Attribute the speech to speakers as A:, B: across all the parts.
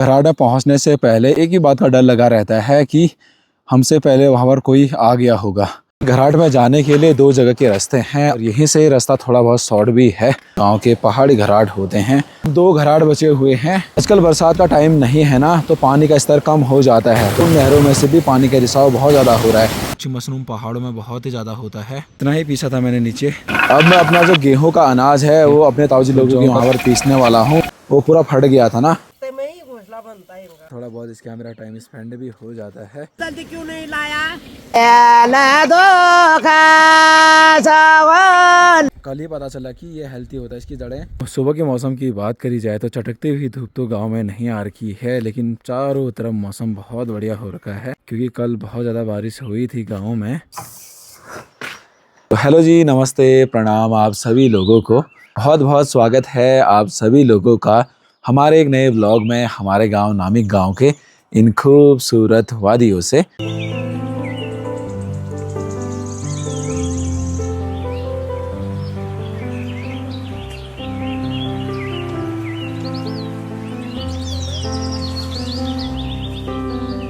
A: घराट में पहुंचने से पहले एक ही बात का डर लगा रहता है कि हमसे पहले वहाँ पर कोई आ गया होगा। घराट में जाने के लिए दो जगह के रास्ते हैं और यहीं से रास्ता थोड़ा बहुत शॉर्ट भी है। गांव के पहाड़ी घराट होते हैं। दो घराट बचे हुए हैं। आजकल बरसात का टाइम नहीं है ना, तो पानी का स्तर कम हो जाता है। तो नहरों में से भी पानी का रिसाव बहुत ज़्यादा हो रहा है। मशरूम पहाड़ों में बहुत ही ज़्यादा होता है। इतना ही पीसा था मैंने नीचे। अब मैं अपना जो गेहूँ का अनाज है वो अपने ताऊजी लोगों के वहाँ पर पीसने वाला हूँ। वो पूरा फट गया था ना, थोड़ा बहुत इसके मेरा टाइम स्पेंड भी हो जाता है।
B: जल्दी क्यों नहीं लाया?
A: कल ही पता चला कि ये हेल्थी होता है, इसकी जड़ें। सुबह के मौसम की बात करी जाए तो चटकती हुई धूप तो गांव में नहीं आ रखी है, लेकिन चारों तरफ मौसम बहुत बढ़िया हो रखा है क्योंकि कल बहुत ज़्यादा बारिश हुई थी गाँव में। तो हेलो जी, नमस्ते, प्रणाम आप सभी लोगों को। बहुत बहुत स्वागत है आप सभी लोगों का हमारे एक नए व्लॉग में, हमारे गांव नामिक गांव के इन खूबसूरत वादियों से।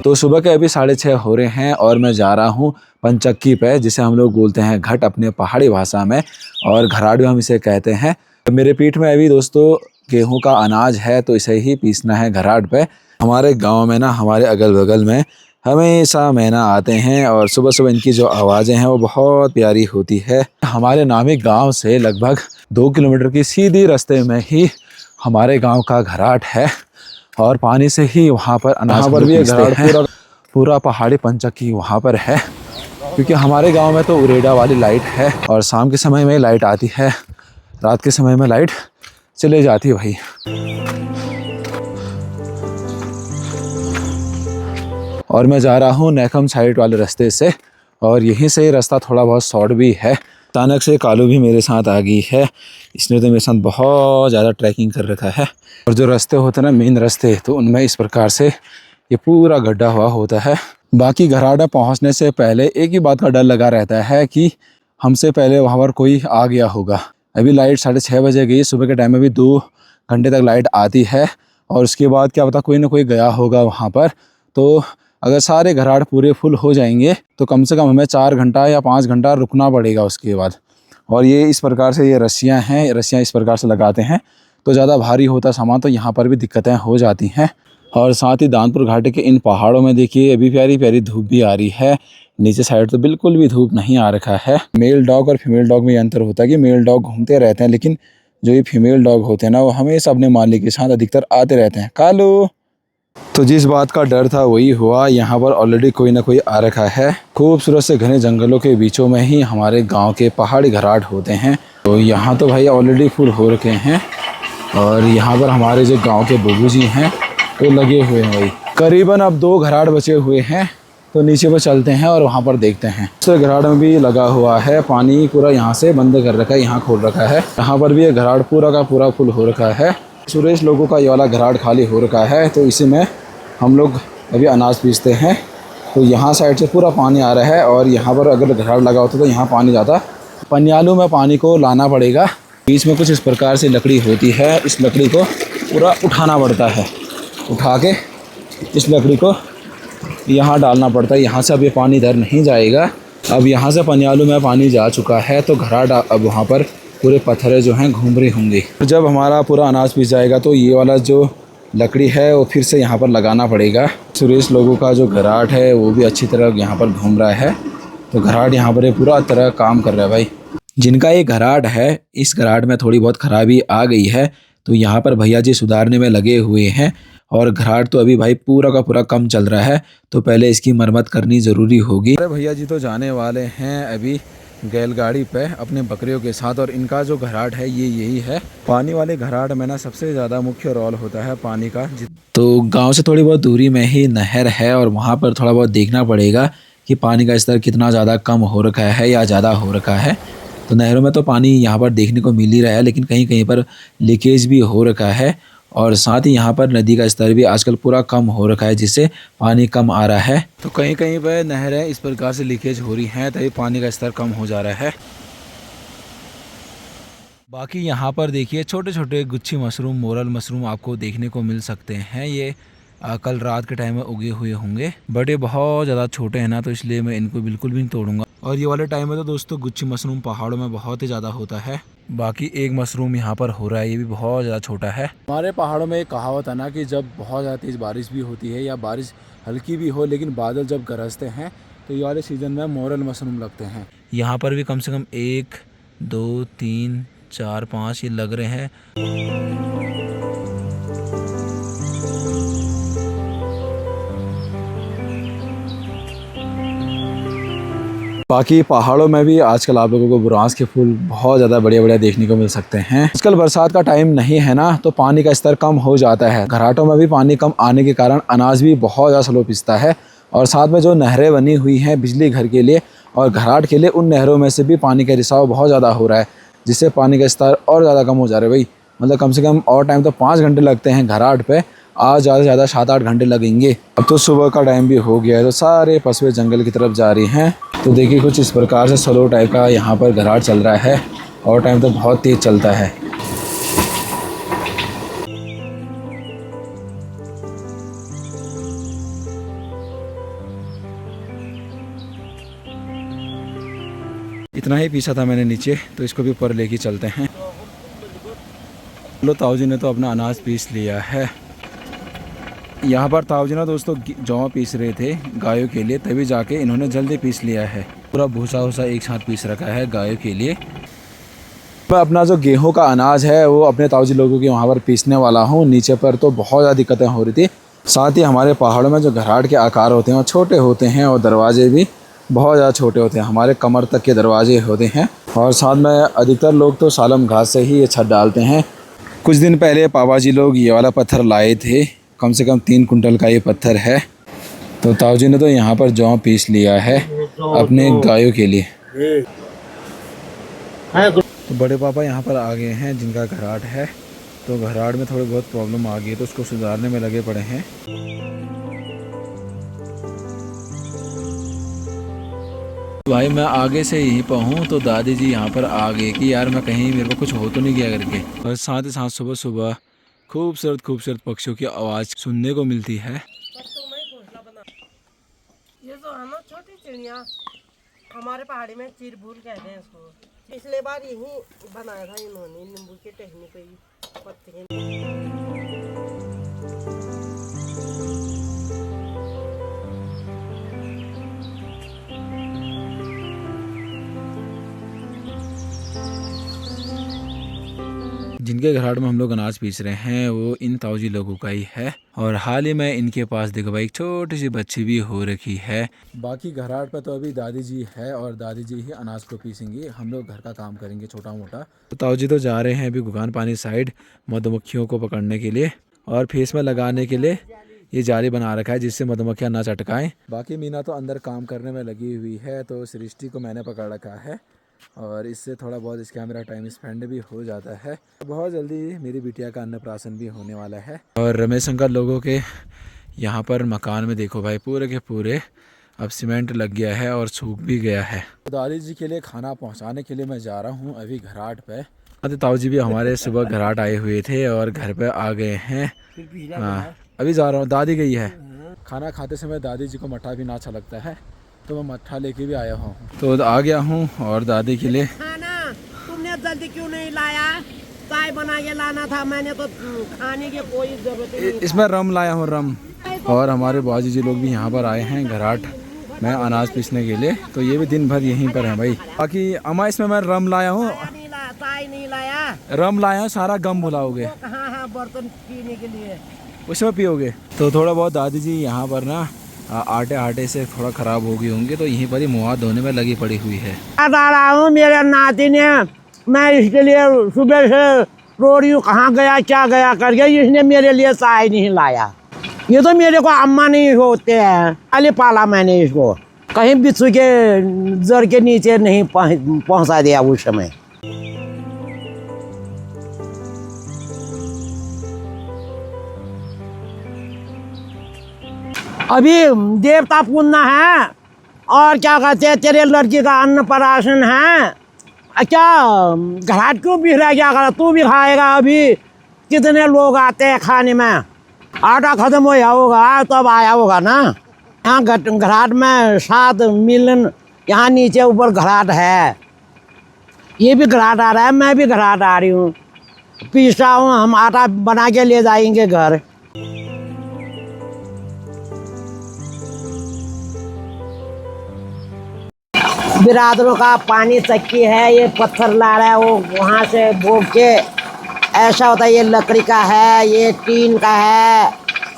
A: तो सुबह के अभी 6:30 हो रहे हैं और मैं जा रहा हूँ पंचक्की पे, जिसे हम लोग बोलते हैं घट अपने पहाड़ी भाषा में, और घराट भी हम इसे कहते हैं। तो मेरे पीठ में अभी दोस्तों गेहूं का अनाज है, तो इसे ही पीसना है घराट पे। हमारे गांव में ना, हमारे अगल बगल में हमेशा मैना आते हैं और सुबह सुबह इनकी जो आवाज़ें हैं वो बहुत प्यारी होती है। हमारे नामिक गाँव से लगभग 2 किलोमीटर की सीधी रास्ते में ही हमारे गाँव का घराट है और पानी से ही वहाँ पर अनाज पर भी घराट पूरा पहाड़ी पंचक्की वहाँ पर है। क्योंकि हमारे गांव में तो उरेडा वाली लाइट है और शाम के समय में लाइट आती है, रात के समय में लाइट चले जाती है भाई। और मैं जा रहा हूँ नेकम साइड वाले रास्ते से और यहीं से रास्ता थोड़ा बहुत शॉर्ट भी है। अचानक से कालू भी मेरे साथ आ गई है, इसने तो मेरे साथ बहुत ज़्यादा ट्रैकिंग कर रखा है। और जो रास्ते होते हैं ना, मेन रास्ते, तो उनमें इस प्रकार से ये पूरा गड्ढा हुआ होता है। बाकी घराट में पहुँचने से पहले एक ही बात का डर लगा रहता है कि हमसे पहले वहाँ पर कोई आ गया होगा। अभी लाइट 6:30 बजे गई, सुबह के टाइम में भी 2 घंटे तक लाइट आती है और उसके बाद क्या पता कोई ना कोई गया होगा वहाँ पर। तो अगर सारे घराट पूरे फुल हो जाएंगे तो कम से कम हमें 4 घंटा या 5 घंटा रुकना पड़ेगा उसके बाद। और ये इस प्रकार से ये रस्सियाँ हैं, रस्सियाँ इस प्रकार से लगाते हैं, तो ज़्यादा भारी होता सामान तो यहाँ पर भी दिक्कतें हो जाती हैं। और साथ ही दानपुर घाटी के इन पहाड़ों में देखिए अभी प्यारी प्यारी धूप भी आ रही है। नीचे साइड तो बिल्कुल भी धूप नहीं आ रखा है। मेल डॉग और फीमेल डॉग में ये अंतर होता है कि मेल डॉग घूमते रहते हैं, लेकिन जो ये फीमेल डॉग होते हैं ना, वो हमेशा अपने मालिक के साथ अधिकतर आते रहते हैं। कालू, तो जिस बात का डर था वही हुआ। यहाँ पर ऑलरेडी कोई ना कोई आ रखा है। खूबसूरत से घने जंगलों के बीचों में ही हमारे गांव के पहाड़ी घराट होते हैं। तो यहाँ तो भाई ऑलरेडी फुल हो रखे हैं और यहाँ पर हमारे जो गांव के बुबू जी हैं वो लगे हुए हैं भाई। करीबन अब 2 घराट बचे हुए हैं, तो नीचे पर चलते हैं और वहाँ पर देखते हैं। दूसरे घराट में भी लगा हुआ है पानी, पूरा यहाँ से बंद कर रखा है, यहाँ खोल रखा है। यहाँ पर भी ये घराट पूरा का पूरा फुल हो रखा है। सुरेश लोगों का ये वाला घराट खाली हो रखा है, तो इसी में हम लोग अभी अनाज पीसते हैं। तो यहाँ साइड से पूरा पानी आ रहा है और यहाँ पर अगर घराट लगा होता तो यहाँ पानी जाता। पनियालू में पानी को लाना पड़ेगा। बीच में कुछ इस प्रकार से लकड़ी होती है, इस लकड़ी को पूरा उठाना पड़ता है। उठा के इस लकड़ी को यहाँ डालना पड़ता है। यहाँ से अब ये पानी इधर नहीं जाएगा। अब यहाँ से पनियालू में पानी जा चुका है, तो घराट अब वहाँ पर पूरे पत्थरें जो हैं घूम रही होंगी। जब हमारा पूरा अनाज पीस जाएगा तो ये वाला जो लकड़ी है वो फिर से यहाँ पर लगाना पड़ेगा। सुरेश लोगों का जो घराट है वो भी अच्छी तरह यहाँ पर घूम रहा है, तो घराट यहाँ पर पूरा तरह काम कर रहा है भाई। जिनका ये घराट है, इस घराट में थोड़ी बहुत खराबी आ गई है, तो यहाँ पर भैया जी सुधारने में लगे हुए हैं। और घराट तो अभी भाई पूरा का पूरा कम चल रहा है, तो पहले इसकी मरम्मत करनी ज़रूरी होगी। अरे भैया जी तो जाने वाले हैं अभी बैलगाड़ी पे अपने बकरियों के साथ, और इनका जो घराट है ये यही है। पानी वाले घराट में ना सबसे ज़्यादा मुख्य रोल होता है पानी का। तो गांव से थोड़ी बहुत दूरी में ही नहर है और वहाँ पर थोड़ा बहुत देखना पड़ेगा कि पानी का स्तर कितना ज़्यादा कम हो रखा है या ज़्यादा हो रखा है। तो नहरों में तो पानी यहाँ पर देखने को मिल ही रहा है, लेकिन कहीं कहीं पर लीकेज भी हो रखा है। और साथ ही यहाँ पर नदी का स्तर भी आजकल पूरा कम हो रखा है, जिससे पानी कम आ रहा है। तो कहीं कहीं पर नहरें इस प्रकार से लीकेज हो रही हैं, तभी पानी का स्तर कम हो जा रहा है। बाकी यहाँ पर देखिए छोटे छोटे गुच्छी मशरूम, मोरल मशरूम आपको देखने को मिल सकते हैं। ये कल रात के टाइम में उगे हुए होंगे, बट ये बहुत ज़्यादा छोटे हैं ना, तो इसलिए मैं इनको बिल्कुल भी नहीं तोड़ूंगा। और ये वाले टाइम में तो दोस्तों गुच्छी मशरूम पहाड़ों में बहुत ही ज़्यादा होता है। बाकी एक मशरूम यहाँ पर हो रहा है, ये भी बहुत ज़्यादा छोटा है। हमारे पहाड़ों में एक कहावत है ना कि जब बहुत ज़्यादा तेज़ बारिश भी होती है या बारिश हल्की भी हो, लेकिन बादल जब गरजते हैं तो ये वाले सीज़न में मोरल मशरूम लगते हैं। यहाँ पर भी कम से कम 1 2 3 4 5 ये लग रहे हैं। बाकी पहाड़ों में भी आजकल आप लोगों को बुरांस के फूल बहुत ज़्यादा बढ़िया बढ़िया देखने को मिल सकते हैं। आजकल बरसात का टाइम नहीं है ना, तो पानी का स्तर कम हो जाता है। घराटों में भी पानी कम आने के कारण अनाज भी बहुत ज़्यादा स्लो पिसता है। और साथ में जो नहरें बनी हुई हैं बिजली घर के लिए और घराट के लिए, उन नहरों में से भी पानी का रिसाव बहुत ज़्यादा हो रहा है, जिससे पानी का स्तर और ज़्यादा कम हो जा रहा है भाई। मतलब कम से कम और टाइम तो 5 घंटे लगते हैं घराट पे, आज ज़्यादा से ज़्यादा 7-8 घंटे लगेंगे। अब तो सुबह का टाइम भी हो गया है, तो सारे पशुएं जंगल की तरफ जा रही हैं। तो देखिए कुछ इस प्रकार से स्लो टाइप का यहाँ पर घराट चल रहा है, और टाइम तो बहुत तेज़ चलता है। इतना ही पीसा था मैंने नीचे, तो इसको भी ऊपर लेके चलते हैं। लो ताऊ जी ने तो अपना अनाज पीस लिया है। यहाँ पर ताऊ जी ना दोस्तों जौ पीस रहे थे गायों के लिए, तभी जाके इन्होंने जल्दी पीस लिया है। पूरा भूसा वूसा एक साथ पीस रखा है गायों के लिए। मैं अपना जो गेहूं का अनाज है वो अपने ताऊ जी लोगों के वहाँ पर पीसने वाला हूँ। नीचे पर तो बहुत ज़्यादा दिक्कतें हो रही थी। साथ ही हमारे पहाड़ों में जो घराट के आकार होते हैं वो छोटे होते हैं, और दरवाजे भी बहुत ज़्यादा छोटे होते हैं, हमारे कमर तक के दरवाजे होते हैं। और साथ में अधिकतर लोग तो सालम घास से ही ये छत डालते हैं। कुछ दिन पहले पापा जी लोग ये वाला पत्थर लाए थे, कम से कम 3 कुंटल का ये पत्थर है। तो ताऊ जी ने तो यहाँ पर जौ पीस लिया है अपने गायों के लिए। तो बड़े पापा यहाँ पर आ गए हैं जिनका घराट है। तो घराट में थोड़ी बहुत प्रॉब्लम आ गई है, तो उसको सुधारने में लगे पड़े हैं। भाई मैं आगे से यहीं पर हूँ, तो दादी जी यहाँ पर आ गए कि यार मैं कहीं मेरे को कुछ हो तो नहीं गया करके। और साथ ही साथ सुबह सुबह खूबसूरत खूबसूरत पक्षियों की आवाज़ सुनने को मिलती है।
B: ये जो है ना छोटी चिड़िया, हमारे पहाड़ी में चिरबूल कहते हैं इसको। पिछले बार यही बनाया था इन्होंने, नींबू के टहनी पे ही पत्ते।
A: जिनके घराट में हम लोग अनाज पीस रहे हैं वो इन ताऊ जी लोगों का ही है। और हाल ही में इनके पास देखो भाई एक छोटी सी बच्ची भी हो रखी है। बाकी घराट पर तो अभी दादी जी है, और दादी जी ही अनाज को पीसेंगी, हम लोग घर का काम करेंगे छोटा मोटा। तो ताऊ जी तो जा रहे हैं अभी गुगान पानी साइड मधुमक्खियों को पकड़ने के लिए, और फेस में लगाने के लिए ये जाली बना रखा है जिससे मधुमक्खियाँ ना चटकाएं। बाकी मीना तो अंदर काम करने में लगी हुई है, तो सृष्टि को मैंने पकड़ रखा है, और इससे थोड़ा बहुत इसका मेरा टाइम स्पेंड भी हो जाता है। बहुत जल्दी मेरी बिटिया का अन्नप्राशन भी होने वाला है। और रमेश अंकल लोगों के यहाँ पर मकान में देखो भाई पूरे के पूरे अब सीमेंट लग गया है और सूख भी गया है। तो दादी जी के लिए खाना पहुँचाने के लिए मैं जा रहा हूँ अभी घराट पे। ताऊ जी भी हमारे सुबह घराट आए हुए थे और घर पे आ गए हैं। हाँ अभी जा रहा हूँ, दादी गई है। खाना खाते समय दादी जी को मट्ठा भी ना अच्छा लगता है, तो मैं मट्ठा लेके भी आया हूँ। तो आ गया हूँ और दादी के लिए
B: खाना तुमने जल्दी क्यों नहीं लाया? चाय बना के लाना था, मैंने तो खाने की कोई जरूरत नहीं।
A: इसमें रम लाया हूँ, रम। और हमारे बाजी जी लोग भी यहाँ पर आए हैं घराट में अनाज पीसने के लिए, तो ये भी दिन भर यहीं पर हैं भाई। बाकी अम्मा इसमें मैं रम लाया हूँ,
B: चाय नहीं लाया,
A: रम लाया हूँ, सारा गम भुलाओगे।
B: हाँ बर्तन पीने के लिए
A: उसमें पियोगे। तो थोड़ा बहुत दादी जी यहाँ पर ना आटे से थोड़ा ख़राब हो गई होंगी, तो यहीं पर ही मुँह धोने में लगी पड़ी हुई है।
B: आ रहा हूँ मेरे नाती ने, मैं इसके लिए सुबह से रो रही हूँ कहाँ गया क्या गया करके, इसने मेरे लिए चाय नहीं लाया। ये तो मेरे को अम्मा नहीं होते हैं, खाली पाला मैंने इसको, कहीं बिच्छू के जड़ के नीचे नहीं पहुँचा दिया उस समय। अभी देवता पुण्य है और क्या कहते हैं तेरे लड़की का अन्नप्राशन है, क्या घाट क्यों बिखरा, क्या करा तू भी खाएगा? अभी कितने लोग आते हैं खाने में, आटा खत्म हो गया होगा तब आया होगा ना। यहाँ घराट में 7 मिलन, यहाँ नीचे ऊपर घराट है, ये भी घराट आ रहा है, मैं भी घराट आ रही हूँ। पीस रहा हूँ, हम आटा बना के ले जाएंगे घर। बिरादरों का पानी चक्की है, ये पत्थर ला रहा है वो वहाँ से भोग के, ऐसा होता है। ये लकड़ी का है, ये टीन का है,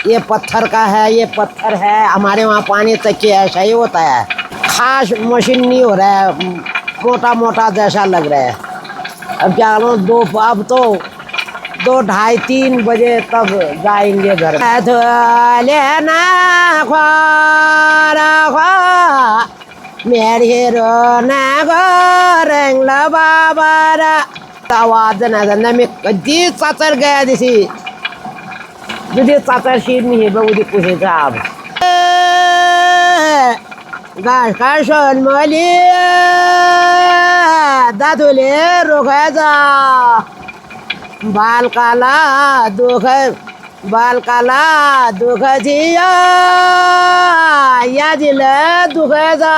B: ये पत्थर का है, ये पत्थर है। हमारे वहाँ पानी चक्की ऐसा ही होता है, खास मशीन नहीं हो रहा है, मोटा मोटा जैसा लग रहा है। अब क्या करूँ, अब तो 2, ढाई 3 बजे तब जाएंगे घर। मेरी रोना गोरंग बाबारा आवाज ना मी कधी चाचर गया दिसी तुझे चाचर शीर नहीं बघू पुढे जाब घास का सोनमली दादुले रोगायचा बाल काला दुख जिया या दिल दुखजा।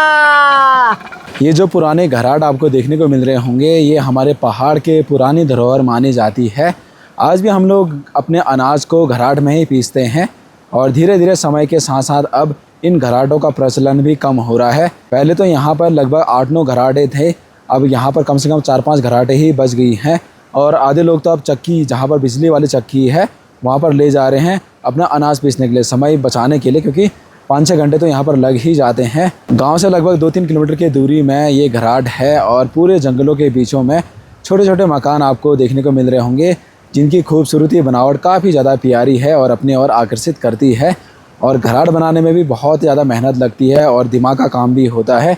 A: ये जो पुराने घराट आपको देखने को मिल रहे होंगे, ये हमारे पहाड़ के पुरानी धरोहर मानी जाती है। आज भी हम लोग अपने अनाज को घराट में ही पीसते हैं और धीरे धीरे समय के साथ साथ अब इन घराटों का प्रचलन भी कम हो रहा है। पहले तो यहाँ पर लगभग 8-9 घराटे थे, अब यहाँ पर कम से कम 4-5 घराटे ही बच गई हैं और आधे लोग तो अब चक्की, जहाँ पर बिजली वाली चक्की है, वहाँ पर ले जा रहे हैं अपना अनाज पीसने के लिए, समय बचाने के लिए, क्योंकि 5-6 घंटे तो यहाँ पर लग ही जाते हैं। गांव से लगभग 2-3 किलोमीटर की दूरी में ये घराट है और पूरे जंगलों के बीचों में छोटे छोटे मकान आपको देखने को मिल रहे होंगे, जिनकी खूबसूरती बनावट काफ़ी ज़्यादा प्यारी है और अपने और आकर्षित करती है। और घराट बनाने में भी बहुत ज़्यादा मेहनत लगती है और दिमाग का काम भी होता है।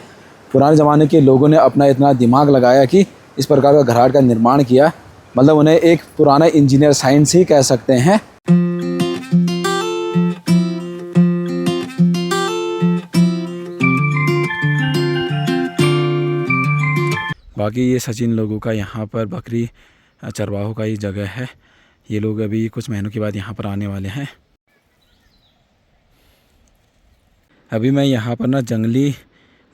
A: पुराने ज़माने के लोगों ने अपना इतना दिमाग लगाया कि इस प्रकार का घराट का निर्माण किया, मतलब उन्हें एक पुराना इंजीनियर साइंस ही कह सकते हैं। बाकी ये सचिन लोगों का यहाँ पर बकरी चरवाहों का ही जगह है। ये लोग अभी कुछ महीनों के बाद यहाँ पर आने वाले हैं। अभी मैं यहाँ पर ना जंगली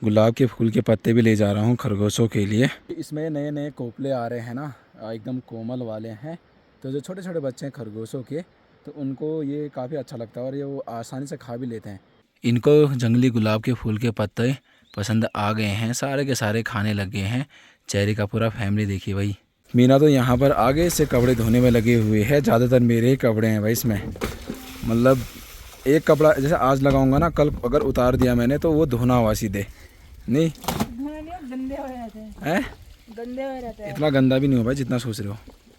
A: गुलाब के फूल के पत्ते भी ले जा रहा हूँ खरगोशों के लिए। इसमें नए नए कोपले आ रहे हैं ना, एकदम कोमल वाले हैं, तो जो छोटे छोटे बच्चे हैं खरगोशों के, तो उनको ये काफ़ी अच्छा लगता है और ये वो आसानी से खा भी लेते हैं। इनको जंगली गुलाब के फूल के पत्ते पसंद आ गए हैं, सारे के सारे खाने लग गए हैं। चेरी का पूरा फैमिली देखिए भाई। मीना तो यहाँ पर आगे से कपड़े धोने में लगे हुए हैं, ज़्यादातर मेरे ही कपड़े हैं भाई इसमें। मतलब एक कपड़ा जैसे आज लगाऊंगा ना, कल अगर उतार दिया मैंने तो वो धोना हुआ सीधे, नहीं
C: गंदे हो जाते हैं, गंदे हो जाते हैं।
A: इतना गंदा भी नहीं हो भाई जितना सोच रहे हो।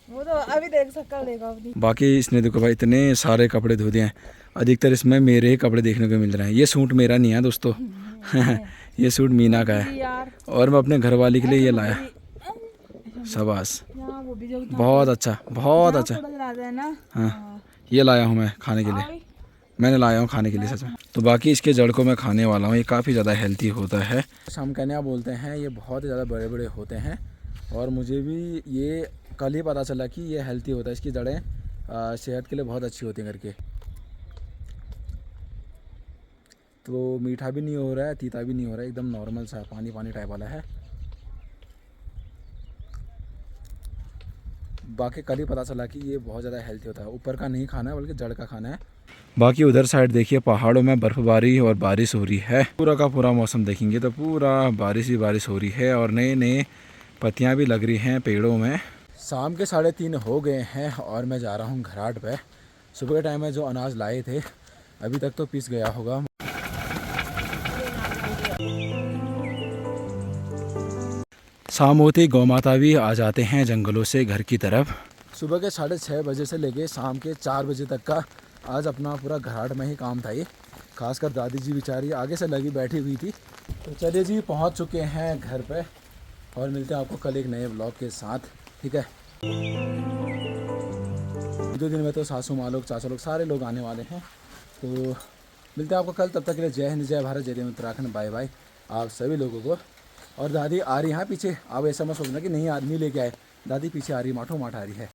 C: वो तो अभी देख सकता देखा अपनी।
A: बाकी इसने देखो भाई इतने सारे कपड़े धो दिए हैं, अधिकतर इसमें मेरे ही कपड़े देखने को मिल रहे हैं। ये सूट मेरा नहीं है दोस्तों ये सूट मीना का है और मैं अपने घरवाली के लिए ये लाया। शाबाश, बहुत अच्छा बहुत अच्छा। हाँ ये लाया हूँ मैं खाने के लिए, मैंने लाया हूँ खाने के लिए सच में। तो बाकी इसके जड़ को मैं खाने वाला हूँ, ये काफ़ी ज़्यादा हेल्थी होता है। शामकन्या बोलते हैं, ये बहुत ही ज़्यादा बड़े बड़े होते हैं और मुझे भी ये कल ही पता चला कि ये हेल्थी होता है। इसकी जड़ें सेहत के लिए बहुत अच्छी होती हैं करके। तो मीठा भी नहीं हो रहा है, तीता भी नहीं हो रहा है, एकदम नॉर्मल सा पानी पानी टाइप वाला है। बाकी कल ही पता चला कि ये बहुत ज़्यादा हेल्थी होता है। ऊपर का नहीं खाना है बल्कि जड़ का खाना है। बाकी उधर साइड देखिए पहाड़ों में बर्फ़बारी और बारिश हो रही है। पूरा का पूरा मौसम देखेंगे तो पूरा बारिश ही बारिश हो रही है और नए नए पत्तियां भी लग रही हैं पेड़ों में। शाम के 3:30 हो गए हैं और मैं जा रहा हूं घराट पे। सुबह के टाइम में जो अनाज लाए थे अभी तक तो पिस गया होगा। शाम होते ही गौ माता भी आ जाते हैं जंगलों से घर की तरफ। सुबह के 6:30 बजे से लेके शाम के 4 बजे तक का आज अपना पूरा घराट में ही काम था ये। खासकर दादी जी बेचारी आगे से लगी बैठी हुई थी। तो चलिए जी पहुंच चुके हैं घर पे और मिलते हैं आपको कल एक नए ब्लॉग के साथ, ठीक है। 2 दिन में तो सासू माँ लोग चाचा लोग सारे लोग आने वाले हैं। तो मिलते हैं आपको कल, तब तक के लिए जय हिंद, जय भारत, जय देव उत्तराखंड, बाय बाय आप सभी लोगों को। और दादी आ रही है पीछे, आप ऐसा मत सोचना कि नहीं आदमी लेके आए, दादी पीछे आ रही, माठो माठ आ रही है।